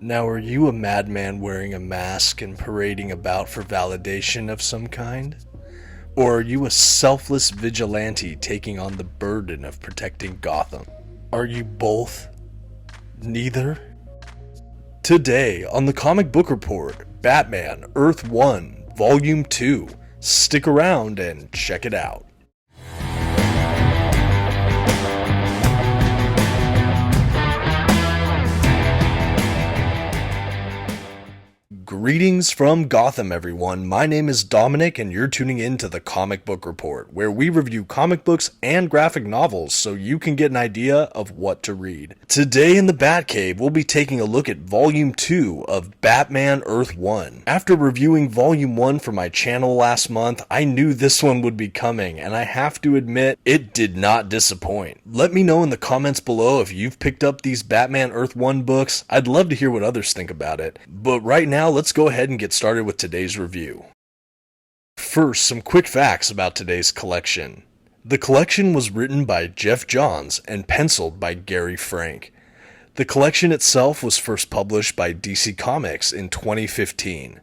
Now, are you a madman wearing a mask and parading about for validation of some kind? Or are you a selfless vigilante taking on the burden of protecting Gotham? Are you both? Neither? Today on the Comic Book Report, Batman Earth 1, Volume 2. Stick around and check it out. Greetings from Gotham, everyone. My name is Dominic, and you're tuning in to the Comic Book Report, where we review comic books and graphic novels so you can get an idea of what to read. Today in the Batcave, we'll be taking a look at Volume 2 of Batman Earth 1. After reviewing Volume 1 for my channel last month, I knew this one would be coming, and I have to admit, it did not disappoint. Let me know in the comments below if you've picked up these Batman Earth 1 books. I'd love to hear what others think about it. But right now, let's go ahead and get started with today's review. First, some quick facts about today's collection. The collection was written by Geoff Johns and penciled by Gary Frank. The collection itself was first published by DC Comics in 2015.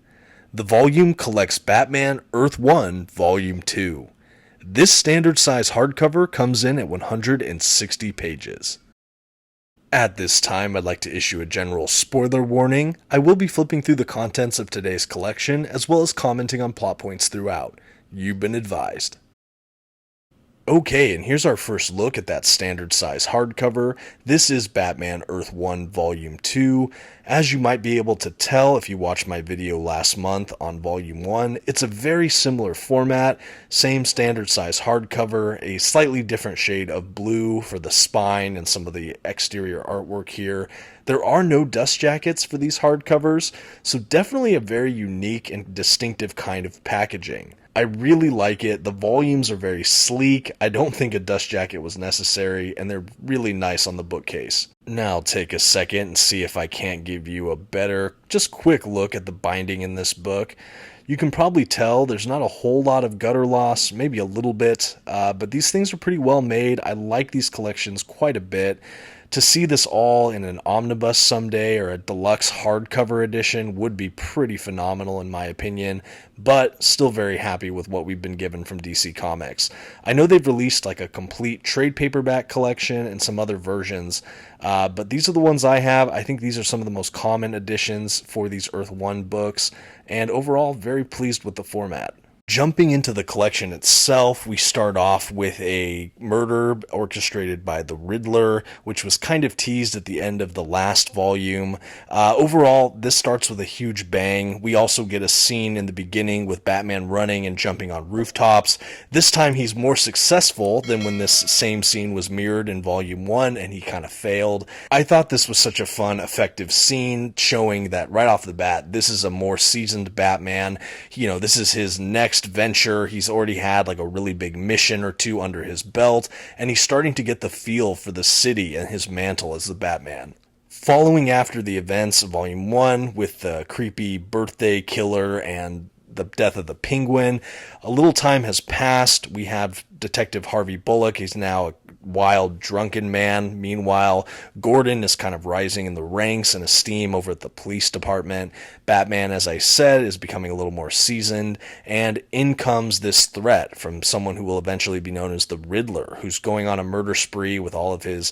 The volume collects Batman Earth 1 Volume 2. This standard size hardcover comes in at 160 pages. At this time, I'd like to issue a general spoiler warning. I will be flipping through the contents of today's collection, as well as commenting on plot points throughout. You've been advised. Okay, and here's our first look at that standard size hardcover. This is Batman Earth 1 Volume 2. As you might be able to tell if you watched my video last month on Volume 1, it's a very similar format, same standard size hardcover, a slightly different shade of blue for the spine and some of the exterior artwork here. There are no dust jackets for these hardcovers, so definitely a very unique and distinctive kind of packaging. I really like it. The volumes are very sleek. I don't think a dust jacket was necessary, and they're really nice on the bookcase. Now I'll take a second and see if I can't give you a better, just quick look at the binding in this book. You can probably tell there's not a whole lot of gutter loss, maybe a little bit, but these things are pretty well made. I like these collections quite a bit. To see this all in an omnibus someday or a deluxe hardcover edition would be pretty phenomenal in my opinion, but still very happy with what we've been given from DC Comics. I know they've released like a complete trade paperback collection and some other versions, but these are the ones I have. I think these are some of the most common editions for these Earth 1 books, and overall very pleased with the format. Jumping into the collection itself, we start off with a murder orchestrated by the Riddler, which was kind of teased at the end of the last volume. Overall, this starts with a huge bang. We also get a scene in the beginning with Batman running and jumping on rooftops. This time he's more successful than when this same scene was mirrored in Volume 1 and he kind of failed. I thought this was such a fun, effective scene, showing that right off the bat, this is a more seasoned Batman. You know, this is his next venture. He's already had like a really big mission or two under his belt, and he's starting to get the feel for the city and his mantle as the Batman. Following after the events of Volume 1 with the creepy birthday killer and the death of the Penguin, a little time has passed. We have Detective Harvey Bullock. He's now a wild, drunken man. Meanwhile, Gordon is kind of rising in the ranks and esteem over at the police department. Batman, as I said, is becoming a little more seasoned, and in comes this threat from someone who will eventually be known as the Riddler, who's going on a murder spree with all of his,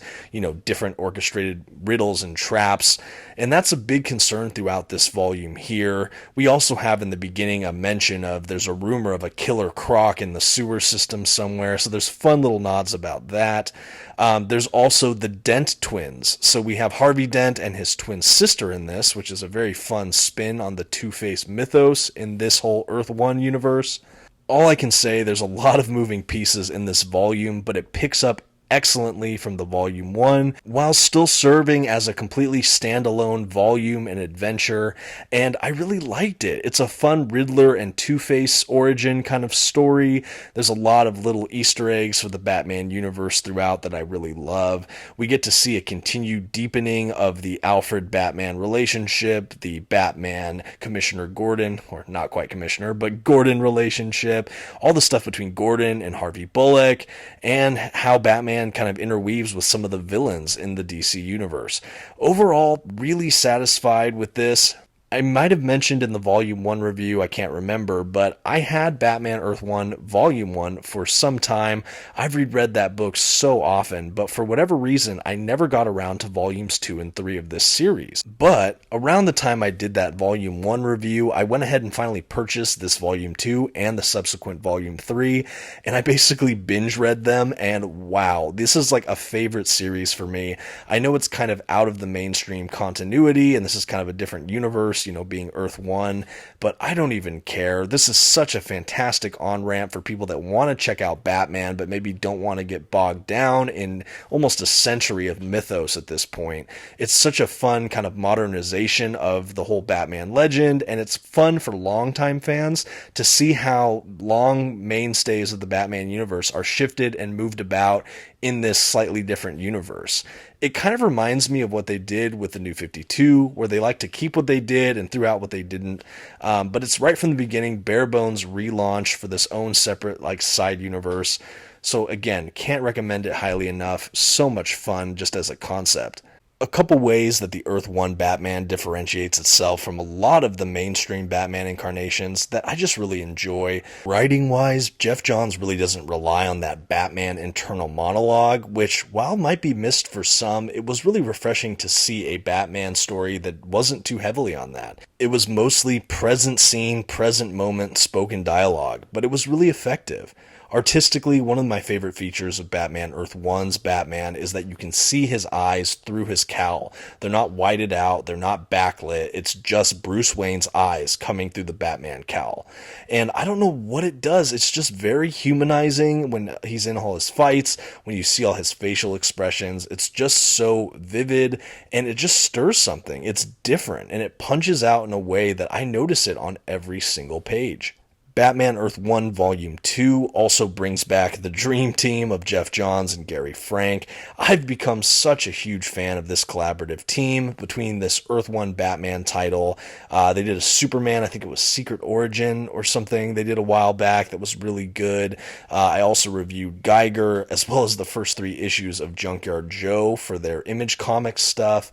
different orchestrated riddles and traps, and that's a big concern throughout this volume here. We also have in the beginning a mention of there's a rumor of a killer croc in the sewer system somewhere, so there's fun little nods about that. There's also the Dent twins. So we have Harvey Dent and his twin sister in this, which is a very fun spin on the Two-Face mythos in this whole Earth 1 universe. All I can say, there's a lot of moving pieces in this volume, but it picks up excellently from the Volume 1, while still serving as a completely standalone volume and adventure, and I really liked it. It's a fun Riddler and Two-Face origin kind of story. There's a lot of little Easter eggs for the Batman universe throughout that I really love. We get to see a continued deepening of the Alfred-Batman relationship, the Batman-Commissioner Gordon, or not quite Commissioner, but Gordon relationship, all the stuff between Gordon and Harvey Bullock, and how Batman Batman kind of interweaves with some of the villains in the DC universe. Overall, really satisfied with this. I might have mentioned in the Volume 1 review, I can't remember, but I had Batman Earth 1 Volume 1 for some time. I've reread that book so often, but for whatever reason, I never got around to Volumes 2 and 3 of this series. But around the time I did that Volume 1 review, I went ahead and finally purchased this Volume 2 and the subsequent Volume 3, and I basically binge read them, and wow, this is like a favorite series for me. I know it's kind of out of the mainstream continuity, and this is kind of a different universe, being Earth 1, but I don't even care. This is such a fantastic on-ramp for people that want to check out Batman, but maybe don't want to get bogged down in almost a century of mythos at this point. It's such a fun kind of modernization of the whole Batman legend, and it's fun for longtime fans to see how long mainstays of the Batman universe are shifted and moved about in this slightly different universe. It kind of reminds me of what they did with the New 52, where they like to keep what they did and threw out what they didn't. But it's right from the beginning, bare bones relaunch for this own separate side universe. So again, can't recommend it highly enough. So much fun just as a concept. A couple ways that the Earth 1 Batman differentiates itself from a lot of the mainstream Batman incarnations that I just really enjoy. Writing-wise, Geoff Johns really doesn't rely on that Batman internal monologue, which, while might be missed for some, it was really refreshing to see a Batman story that wasn't too heavily on that. It was mostly present scene, present moment spoken dialogue, but it was really effective. Artistically, one of my favorite features of Batman Earth 1's Batman is that you can see his eyes through his cowl. They're not whited out, they're not backlit, it's just Bruce Wayne's eyes coming through the Batman cowl. And I don't know what it does, it's just very humanizing when he's in all his fights, when you see all his facial expressions. It's just so vivid, and it just stirs something. It's different, and it punches out in a way that I notice it on every single page. Batman Earth 1 Volume 2 also brings back the dream team of Geoff Johns and Gary Frank. I've become such a huge fan of this collaborative team between this Earth 1 Batman title. They did a Superman, I think it was Secret Origin or something they did a while back that was really good. I also reviewed Geiger, as well as the first 3 issues of Junkyard Joe for their Image Comics stuff.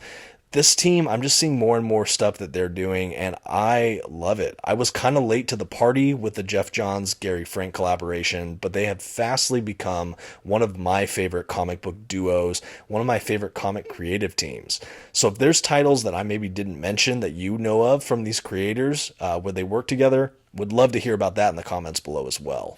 This team, I'm just seeing more and more stuff that they're doing, and I love it. I was kind of late to the party with the Geoff Johns-Gary Frank collaboration, but they have fastly become one of my favorite comic book duos, one of my favorite comic creative teams. So if there's titles that I maybe didn't mention that you know of from these creators where they work together, would love to hear about that in the comments below as well.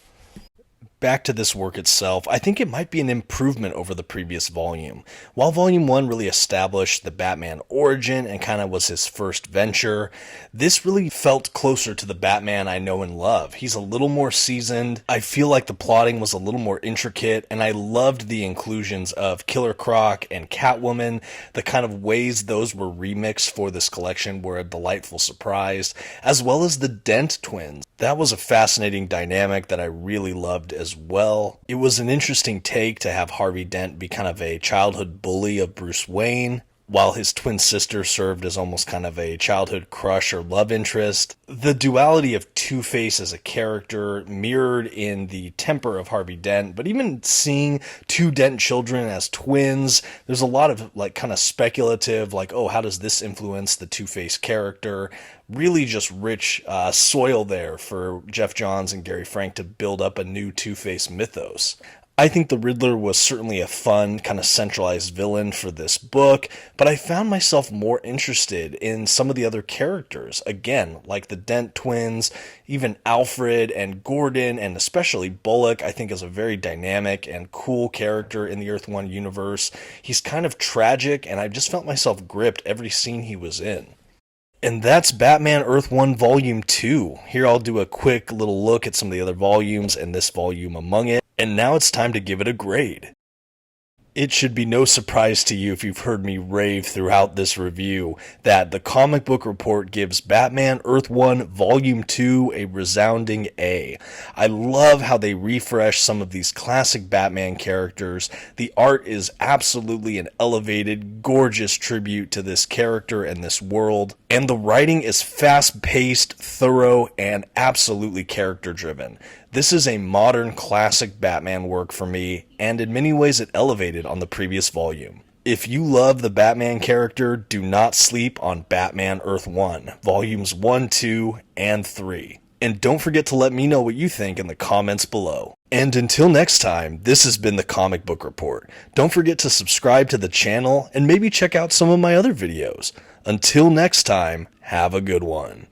Back to this work itself, I think it might be an improvement over the previous volume. While Volume 1 really established the Batman origin and kind of was his first venture, this really felt closer to the Batman I know and love. He's a little more seasoned, I feel like the plotting was a little more intricate, and I loved the inclusions of Killer Croc and Catwoman. The kind of ways those were remixed for this collection were a delightful surprise, as well as the Dent twins. That was a fascinating dynamic that I really loved as well. It was an interesting take to have Harvey Dent be kind of a childhood bully of Bruce Wayne, while his twin sister served as almost kind of a childhood crush or love interest. The duality of Two-Face as a character mirrored in the temper of Harvey Dent, but even seeing 2 Dent children as twins, there's a lot of kind of speculative, oh, how does this influence the Two-Face character? Really just rich soil there for Geoff Johns and Gary Frank to build up a new Two-Face mythos. I think the Riddler was certainly a fun, kind of centralized villain for this book, but I found myself more interested in some of the other characters. Again, like the Dent twins, even Alfred and Gordon, and especially Bullock, I think is a very dynamic and cool character in the Earth 1 universe. He's kind of tragic, and I just felt myself gripped every scene he was in. And that's Batman Earth 1 Volume 2. Here I'll do a quick little look at some of the other volumes and this volume among it. And now it's time to give it a grade. It should be no surprise to you if you've heard me rave throughout this review that the Comic Book Report gives Batman Earth 1 Volume 2 a resounding A. I love how they refresh some of these classic Batman characters. The art is absolutely an elevated, gorgeous tribute to this character and this world, and the writing is fast-paced, thorough, and absolutely character-driven. This is a modern classic Batman work for me, and in many ways it elevated on the previous volume. If you love the Batman character, do not sleep on Batman Earth 1, volumes 1, 2, and 3. And don't forget to let me know what you think in the comments below. And until next time, this has been the Comic Book Report. Don't forget to subscribe to the channel and maybe check out some of my other videos. Until next time, have a good one.